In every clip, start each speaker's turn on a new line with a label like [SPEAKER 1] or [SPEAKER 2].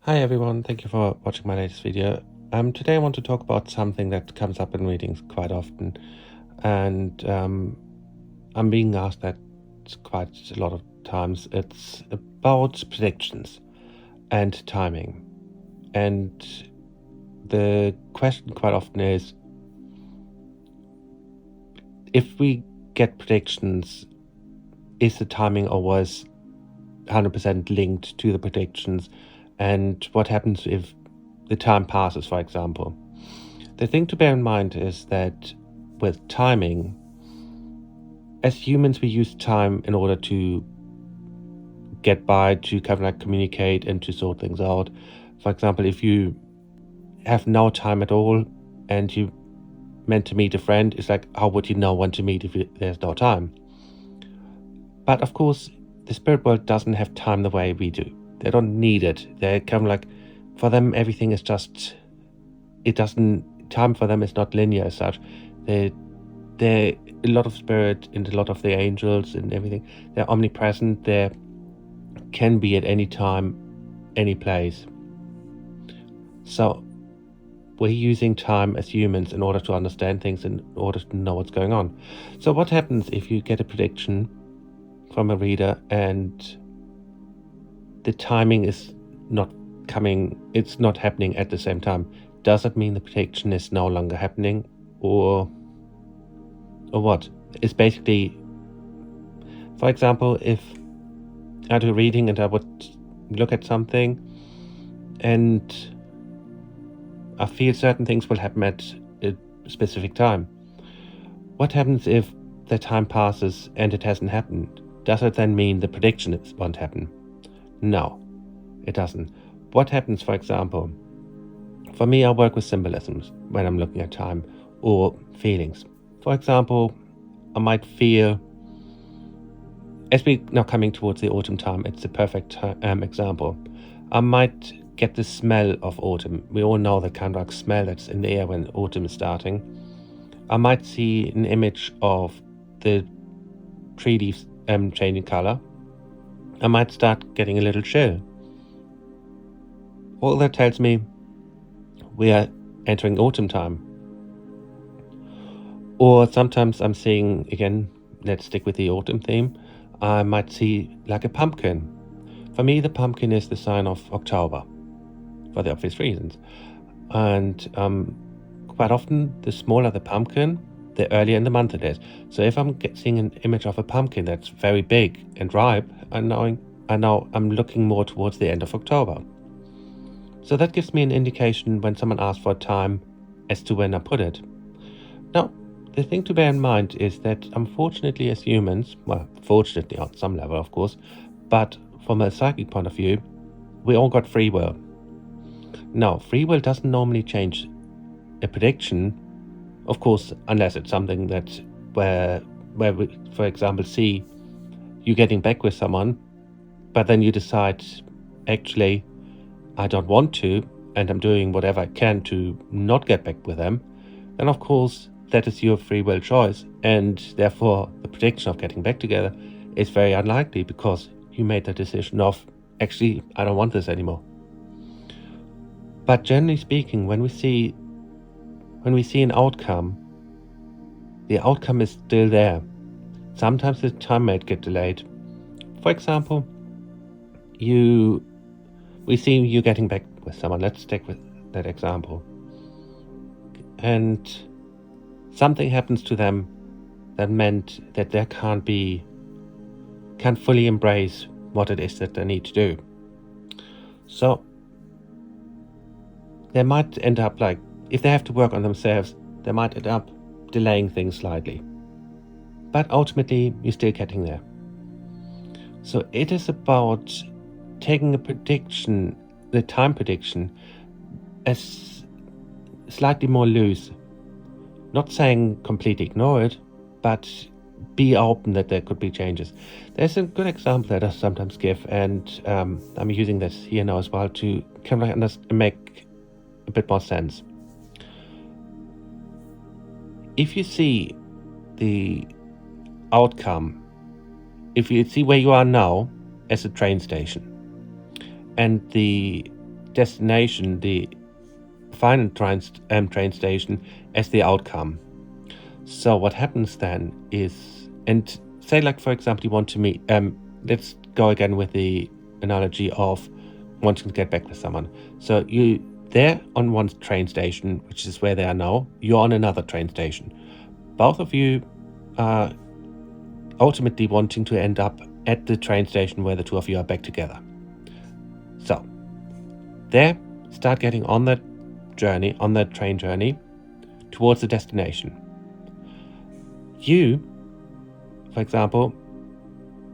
[SPEAKER 1] Hi everyone, thank you for watching my latest video. Today I want to talk about something that comes up in readings quite often, and I'm being asked that quite a lot of times. It's about predictions and timing. And the question quite often is, if we get predictions, is the timing always 100% linked to the predictions? And what happens if the time passes, for example? The thing to bear in mind is that with timing, as humans, we use time in order to get by, to kind of like communicate and to sort things out. For example, if you have no time at all and you meant to meet a friend, it's like, how would you know when to meet if there's no time? But of course, the spirit world doesn't have time the way we do. They don't need it. They're kind of like, for them, everything is just, time for them is not linear as such. They're a lot of spirit and a lot of the angels and everything. They're omnipresent. They can be at any time, any place. So we're using time as humans in order to understand things, in order to know what's going on. So what happens if you get a prediction from a reader and the timing is not coming, it's not happening at the same time? Does it mean the prediction is no longer happening, or what? It's basically, for example, if I do a reading and I would look at something and I feel certain things will happen at a specific time. What happens if the time passes and it hasn't happened? Does it then mean the prediction won't happen? No, it doesn't. What happens, for example, for me, I work with symbolisms when I'm looking at time or feelings. For example, I might feel, as we're now coming towards the autumn time, it's a perfect example. I might get the smell of autumn. We all know the kind of like smell that's in the air when autumn is starting. I might see an image of the tree leaves changing color. I might start getting a little chill. All that tells me we are entering autumn time. Or sometimes I'm seeing, again, let's stick with the autumn theme, I might see like a pumpkin. For me, the pumpkin is the sign of October, for the obvious reasons. And quite often, the smaller the pumpkin, the earlier in the month it is. So if I'm seeing an image of a pumpkin that's very big and ripe, I know I'm looking more towards the end of October. So that gives me an indication when someone asks for a time as to when I put it. Now, the thing to bear in mind is that unfortunately as humans, well, fortunately on some level of course, but from a psychic point of view, we all got free will. Now, free will doesn't normally change a prediction, of course, unless it's something that where we, for example, see you getting back with someone, but then you decide, actually, I don't want to, and I'm doing whatever I can to not get back with them, then of course that is your free will choice, and therefore the prediction of getting back together is very unlikely because you made the decision of, actually, I don't want this anymore. But generally speaking, when we see an outcome, the outcome is still there. Sometimes the time might get delayed. For example, we see you getting back with someone. Let's stick with that example. And something happens to them that meant that they can't fully embrace what it is that they need to do. So they might end up like, if they have to work on themselves, they might end up delaying things slightly. But ultimately, you're still getting there. So it is about taking a prediction, the time prediction, as slightly more loose. Not saying completely ignore it, but be open that there could be changes. There's a good example that I sometimes give, and I'm using this here now as well to kind of like make a bit more sense. If you see the outcome, if you see where you are now as a train station, and the destination, the final train station, as the outcome. So what happens then is, and say like for example you want to meet, let's go again with the analogy of wanting to get back with someone. So they're on one train station, which is where they are now. You're on another train station. Both of you are ultimately wanting to end up at the train station where the two of you are back together. So there, start getting on that journey, on that train journey towards the destination. You, for example,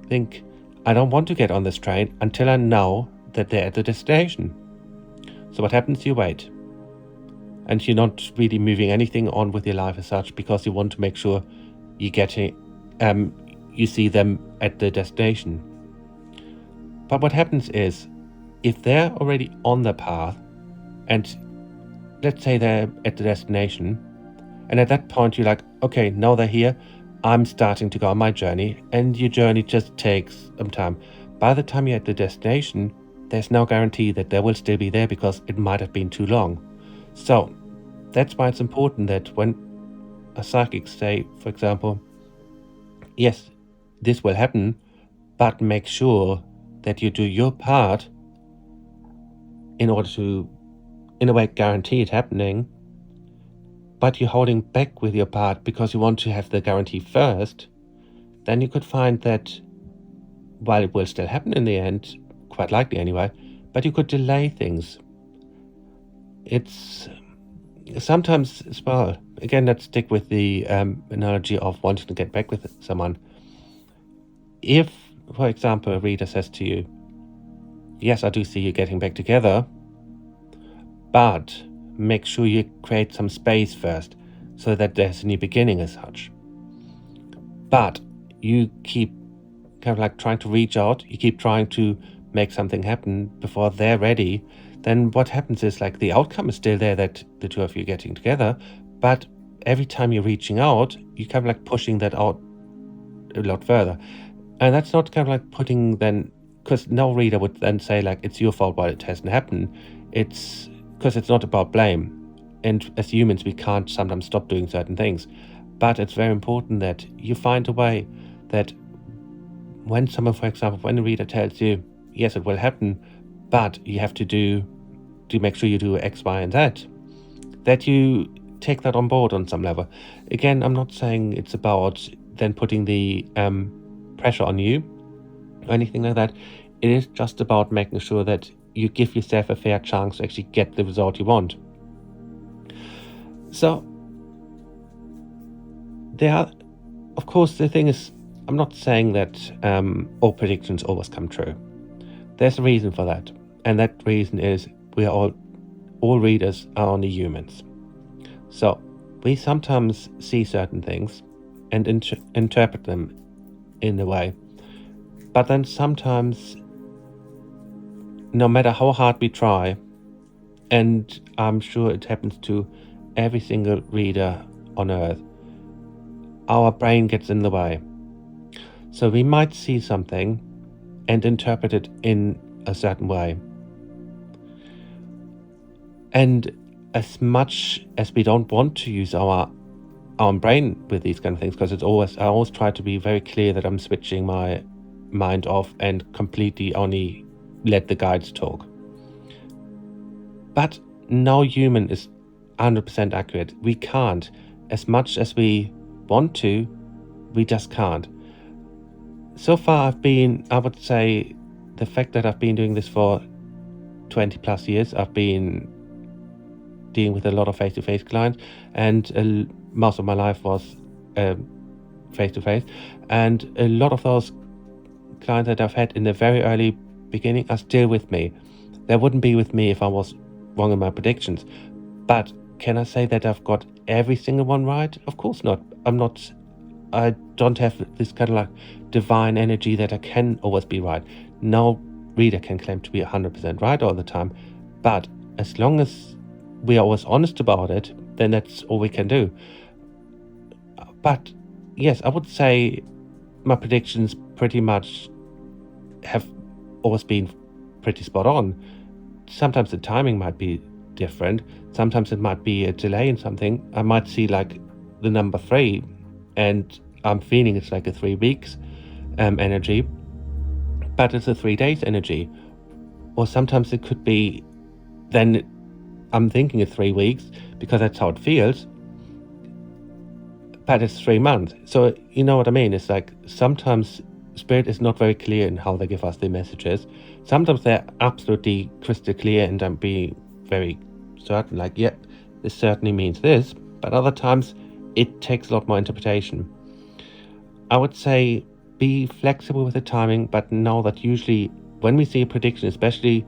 [SPEAKER 1] think, I don't want to get on this train until I know that they're at the destination. So what happens? You wait. And you're not really moving anything on with your life as such, because you want to make sure you see them at the destination. But what happens is, if they're already on the path, and let's say they're at the destination, and at that point you're like, okay, now they're here, I'm starting to go on my journey, and your journey just takes some time. By the time you're at the destination, there's no guarantee that they will still be there, because it might have been too long. So that's why it's important that when a psychic say, for example, yes, this will happen, but make sure that you do your part in order to, in a way, guarantee it happening, but you're holding back with your part because you want to have the guarantee first, then you could find that while it will still happen in the end, quite likely anyway, but you could delay things. It's sometimes as well, again, let's stick with the analogy of wanting to get back with someone. If, for example, a reader says to you, yes, I do see you getting back together, but make sure you create some space first so that there's a new beginning as such. But you keep kind of like trying to reach out, you keep trying to make something happen before they're ready, then what happens is like the outcome is still there, that the two of you getting together, but every time you're reaching out, you're kind of like pushing that out a lot further. And that's not kind of like putting then, because no reader would then say like it's your fault why it hasn't happened. It's because it's not about blame. And as humans, we can't sometimes stop doing certain things. But it's very important that you find a way that when someone, for example, when a reader tells you, yes, it will happen, but you have to make sure you do X, Y, and Z, that you take that on board on some level. Again, I'm not saying it's about then putting the pressure on you or anything like that. It is just about making sure that you give yourself a fair chance to actually get the result you want. So of course, the thing is, I'm not saying that all predictions always come true. There's a reason for that, and that reason is we are all readers are only humans. So we sometimes see certain things and interpret them in a way, but then sometimes, no matter how hard we try, and I'm sure it happens to every single reader on earth, our brain gets in the way. So we might see something and interpret it in a certain way. And as much as we don't want to use our brain with these kind of things, because I always try to be very clear that I'm switching my mind off and completely only let the guides talk. But no human is 100% accurate. We can't. As much as we want to, we just can't. So far I would say, the fact that I've been doing this for 20 plus years, I've been dealing with a lot of face-to-face clients, and most of my life was face-to-face, and a lot of those clients that I've had in the very early beginning are still with me. They wouldn't be with me if I was wrong in my predictions. But can I say that I've got every single one right? Of course not. I don't have this kind of like divine energy that I can always be right. No reader can claim to be 100% right all the time. But as long as we are always honest about it, then that's all we can do. But yes, I would say my predictions pretty much have always been pretty spot on. sometimes the timing might be different. Sometimes it might be a delay in something. I might see like the number 3 and I'm feeling it's like a 3 weeks energy, but it's a 3 days energy. Or sometimes it could be, then I'm thinking it's 3 weeks because that's how it feels, but it's 3 months. So you know what I mean? It's like sometimes Spirit is not very clear in how they give us the messages. Sometimes they're absolutely crystal clear and I'm being very certain, like, yeah, this certainly means this. But other times it takes a lot more interpretation. I would say be flexible with the timing, but know that usually when we see a prediction, especially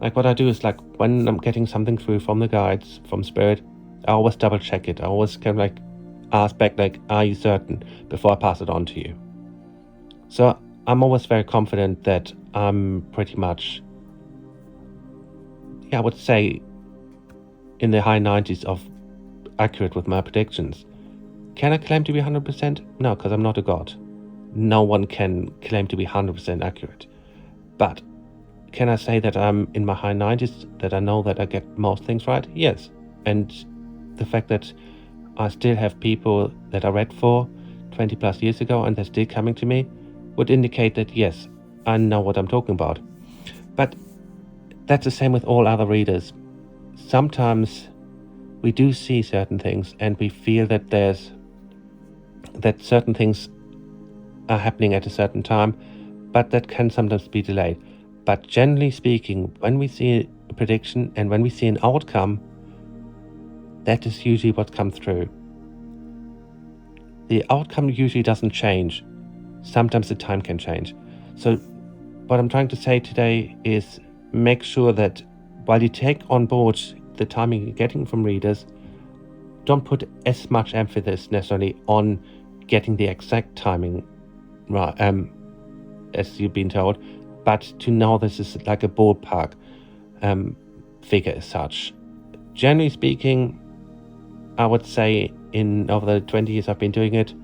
[SPEAKER 1] like what I do is like when I'm getting something through from the guides, from Spirit, I always double check it. I always kind of like ask back, like, are you certain, before I pass it on to you. So I'm always very confident that I'm pretty much, I would say in the high 90s of accurate with my predictions. Can I claim to be 100%? No, because I'm not a god. No one can claim to be 100% accurate. But can I say that I'm in my high 90s, that I know that I get most things right? Yes. And the fact that I still have people that I read for 20 plus years ago and they're still coming to me would indicate that, yes, I know what I'm talking about. But that's the same with all other readers. Sometimes we do see certain things and we feel that that certain things are happening at a certain time, but that can sometimes be delayed. But generally speaking, when we see a prediction and when we see an outcome, that is usually what comes through. The outcome usually doesn't change. Sometimes the time can change. So what I'm trying to say today is make sure that while you take on board the timing you're getting from readers, don't put as much emphasis necessarily on getting the exact timing right, as you've been told, but to know this is like a ballpark figure as such. Generally speaking, I would say over the 20 years I've been doing it,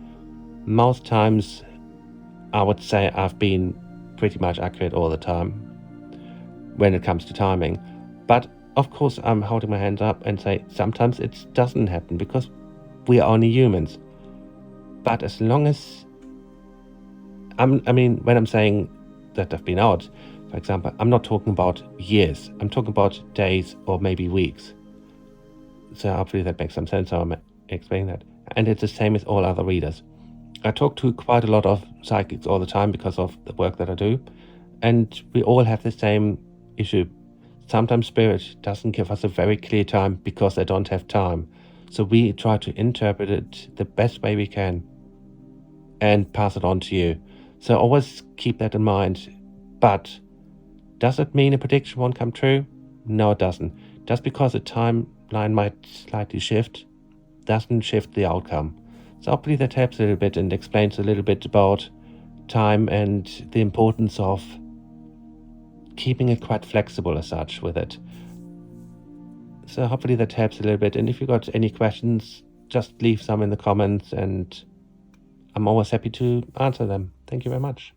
[SPEAKER 1] most times I would say I've been pretty much accurate all the time when it comes to timing. But of course I'm holding my hands up and say sometimes it doesn't happen because we are only humans. But as long as when I'm saying that I've been out, for example, I'm not talking about years. I'm talking about days or maybe weeks. So hopefully that makes some sense how I'm explaining that. And it's the same as all other readers. I talk to quite a lot of psychics all the time because of the work that I do. And we all have the same issue. Sometimes Spirit doesn't give us a very clear time because they don't have time. So we try to interpret it the best way we can and pass it on to you. So always keep that in mind. But does it mean a prediction won't come true? No, it doesn't. Just because the timeline might slightly shift doesn't shift the outcome. So hopefully that helps a little bit and explains a little bit about time and the importance of keeping it quite flexible as such with it. So hopefully that helps a little bit. And if you've got any questions, just leave some in the comments and I'm always happy to answer them. Thank you very much.